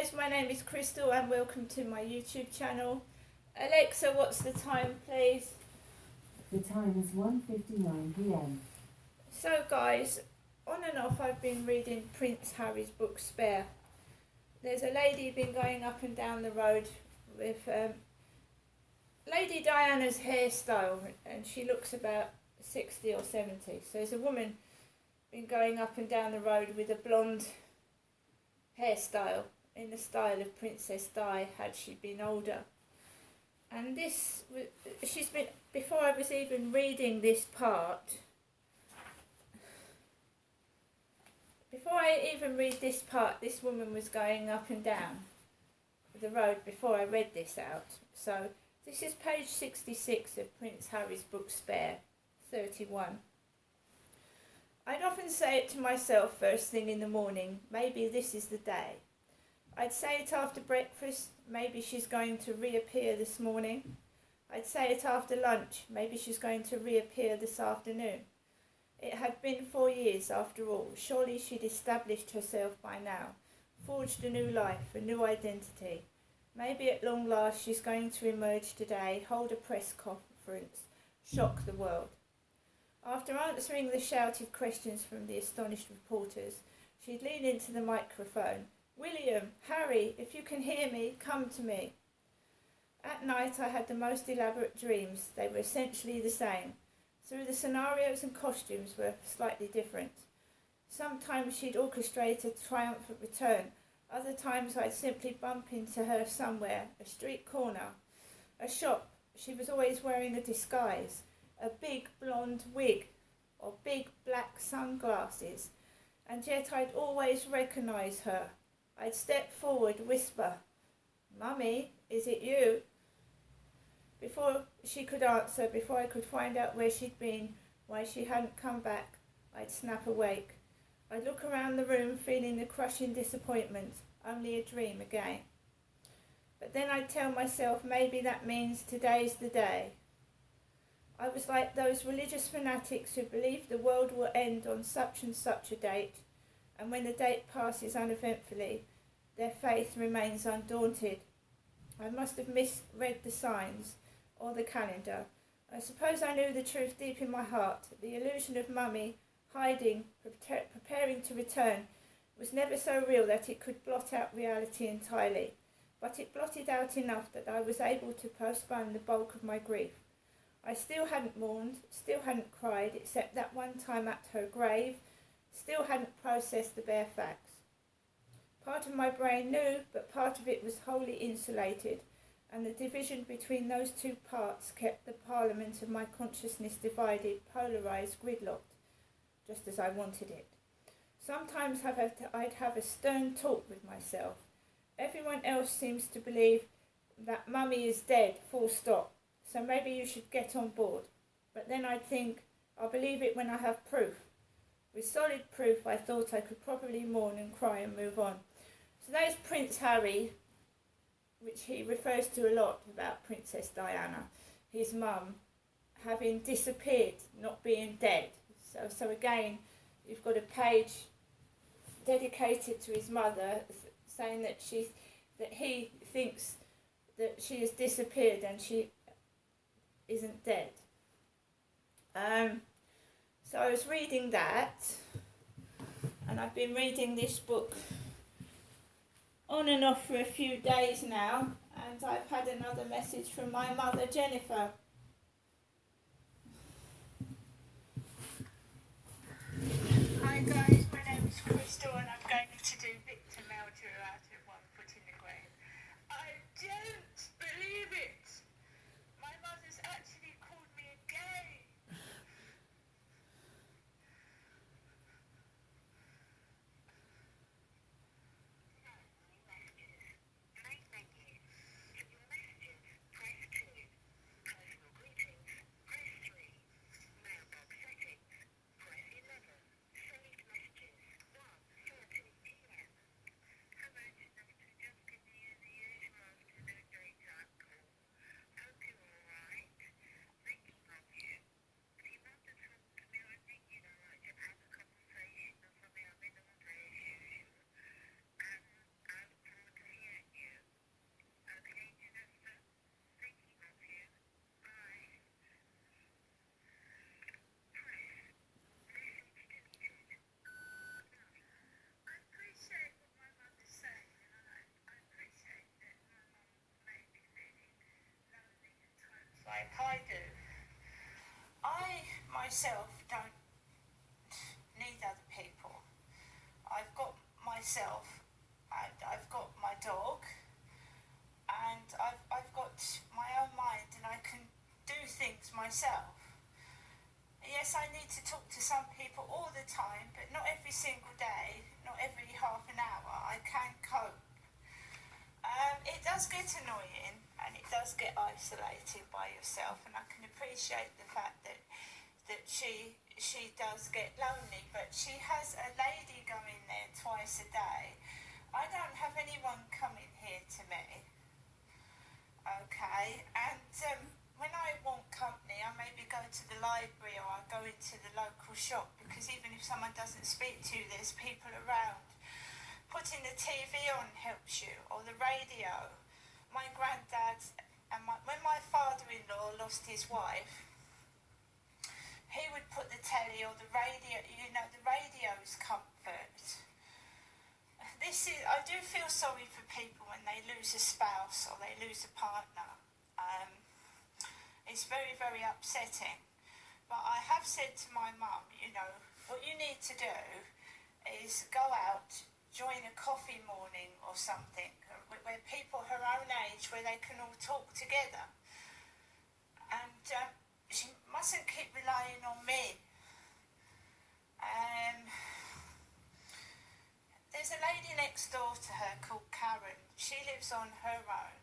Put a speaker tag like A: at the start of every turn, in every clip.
A: guys, my name is Crystal and welcome to my YouTube channel. Alexa, what's the time please?
B: The time is 1:59 p.m.
A: So guys, on and off I've been reading Prince Harry's book Spare. There's a lady been going up and down the road with Lady Diana's hairstyle, and she looks about 60 or 70. So there's a woman been going up and down the road with a blonde hairstyle in the style of Princess Di had she been older. And she's been, before I was even reading this part, this woman was going up and down the road before I read this out. So this is page 66 of Prince Harry's book Spare, 31. I'd often say it to myself first thing in the morning, maybe this is the day. I'd say it after breakfast, maybe she's going to reappear this morning. I'd say it after lunch, maybe she's going to reappear this afternoon. It had been 4 years after all. Surely she'd established herself by now, forged a new life, a new identity. Maybe at long last she's going to emerge today, hold a press conference, shock the world. After answering the shouted questions from the astonished reporters, she'd lean into the microphone. "William, Harry, if you can hear me, come to me." At night I had the most elaborate dreams. They were essentially the same, though the scenarios and costumes were slightly different. Sometimes she'd orchestrate a triumphant return. Other times I'd simply bump into her somewhere, a street corner, a shop. She was always wearing a disguise, a big blonde wig or big black sunglasses, and yet I'd always recognise her. I'd step forward, whisper, "Mummy, is it you?" Before she could answer, before I could find out where she'd been, why she hadn't come back, I'd snap awake. I'd look around the room feeling the crushing disappointment, only a dream again. But then I'd tell myself maybe that means today's the day. I was like those religious fanatics who believe the world will end on such and such a date, and when the date passes uneventfully, their faith remains undaunted. I must have misread the signs or the calendar. I suppose I knew the truth deep in my heart. The illusion of Mummy, hiding, preparing to return, was never so real that it could blot out reality entirely, but it blotted out enough that I was able to postpone the bulk of my grief. I still hadn't mourned, still hadn't cried, except that one time at her grave, still hadn't processed the bare facts. Part of my brain knew, but part of it was wholly insulated, and the division between those two parts kept the parliament of my consciousness divided, polarised, gridlocked, just as I wanted it. Sometimes I'd have a stern talk with myself. Everyone else seems to believe that Mummy is dead, full stop. So maybe you should get on board. But then I'd think, I'll believe it when I have proof. With solid proof, I thought I could probably mourn and cry and move on. So there's Prince Harry, which he refers to a lot about Princess Diana, his mum, having disappeared, not being dead. So again, you've got a page dedicated to his mother, saying that he thinks that she has disappeared and she isn't dead. So I was reading that, and I've been reading this book on and off for a few days now, and I've had another message from my mother, Jennifer. Hi guys, my name is Crystal and I'm going to do Victor Meldrew out of One Foot in the Grave. I don't believe it! My mother's actually called me again. myself don't need other people. I've got myself, and I've got my dog, and I've got my own mind, and I can do things myself. Yes, I need to talk to some people all the time, but not every single day, not every half an hour. I can cope. It does get annoying, and it does get isolated by yourself, and I can appreciate the fact that she does get lonely, but she has a lady going there twice a day. I don't have anyone coming here to me. Okay, and when I want company, I maybe go to the library or I go into the local shop, because even if someone doesn't speak to you, there's people around. Putting the TV on helps you, or the radio. My granddad, and when my father-in-law lost his wife, he would put the telly or the radio, the radio's comfort. I do feel sorry for people when they lose a spouse or they lose a partner. It's very, very upsetting. But I have said to my mum, what you need to do is go out, join a coffee morning or something, where people her own age, where they can all talk together. And she mustn't keep relying on me. There's a lady next door to her called Karen. She lives on her own,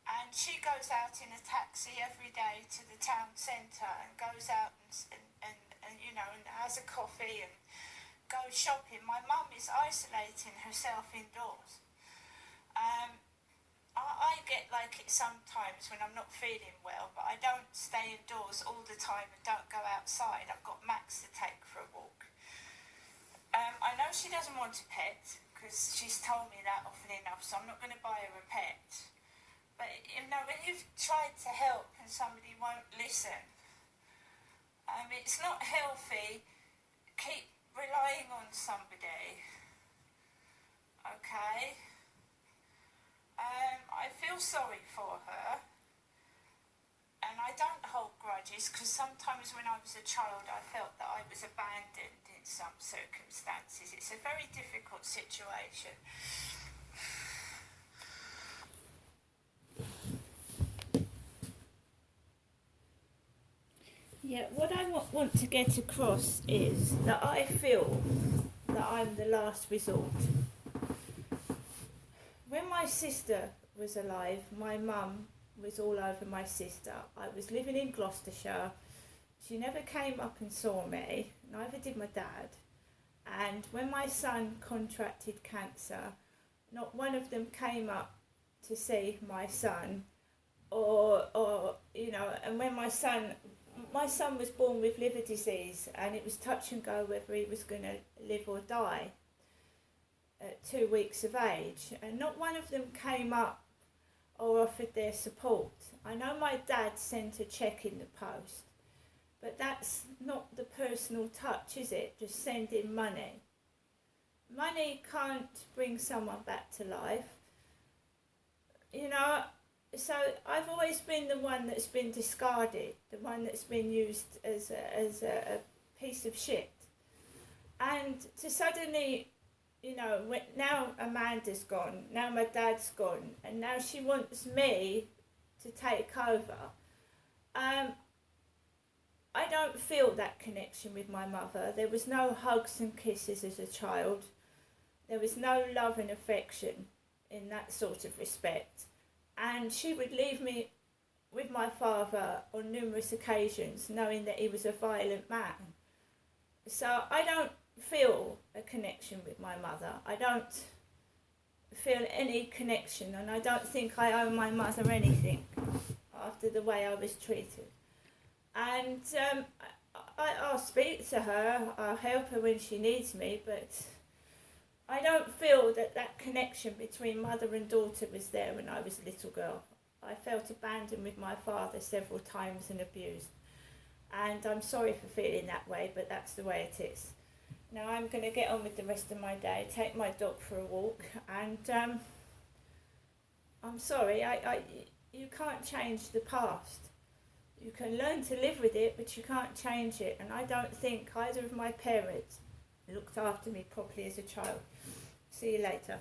A: and she goes out in a taxi every day to the town centre and goes out and has a coffee and goes shopping. My mum is isolating herself indoors. I get like it sometimes when I'm not feeling well, but I don't stay indoors all the time and don't go outside. I've got Max to take for a walk. I know she doesn't want a pet, because she's told me that often enough, so I'm not going to buy her a pet. But when you've tried to help and somebody won't listen, it's not healthy. Keep relying on somebody. Okay? I feel sorry for her, and I don't hold grudges, because sometimes when I was a child I felt that I was abandoned in some circumstances. It's a very difficult situation. Yeah, what I want to get across is that I feel that I'm the last resort. When my sister was alive, my mum was all over my sister. I was living in Gloucestershire. She never came up and saw me, neither did my dad. And when my son contracted cancer, not one of them came up to see my son, and when my son was born with liver disease, and it was touch and go whether he was going to live or die at 2 weeks of age, and not one of them came up or offered their support. I know my dad sent a cheque in the post, but that's not the personal touch, is it? Just sending money. Money can't bring someone back to life. So I've always been the one that's been discarded, the one that's been used as a piece of shit. And to suddenly, now Amanda's gone, now my dad's gone, and now she wants me to take over. I don't feel that connection with my mother. There was no hugs and kisses as a child. There was no love and affection in that sort of respect. And she would leave me with my father on numerous occasions, knowing that he was a violent man. So I don't feel a connection with my mother. I don't feel any connection, and I don't think I owe my mother anything after the way I was treated. And I'll speak to her, I'll help her when she needs me, but I don't feel that connection between mother and daughter was there when I was a little girl. I felt abandoned with my father several times and abused. And I'm sorry for feeling that way, but that's the way it is. Now I'm going to get on with the rest of my day, take my dog for a walk, and I'm sorry, you can't change the past. You can learn to live with it, but you can't change it. And I don't think either of my parents looked after me properly as a child. See you later.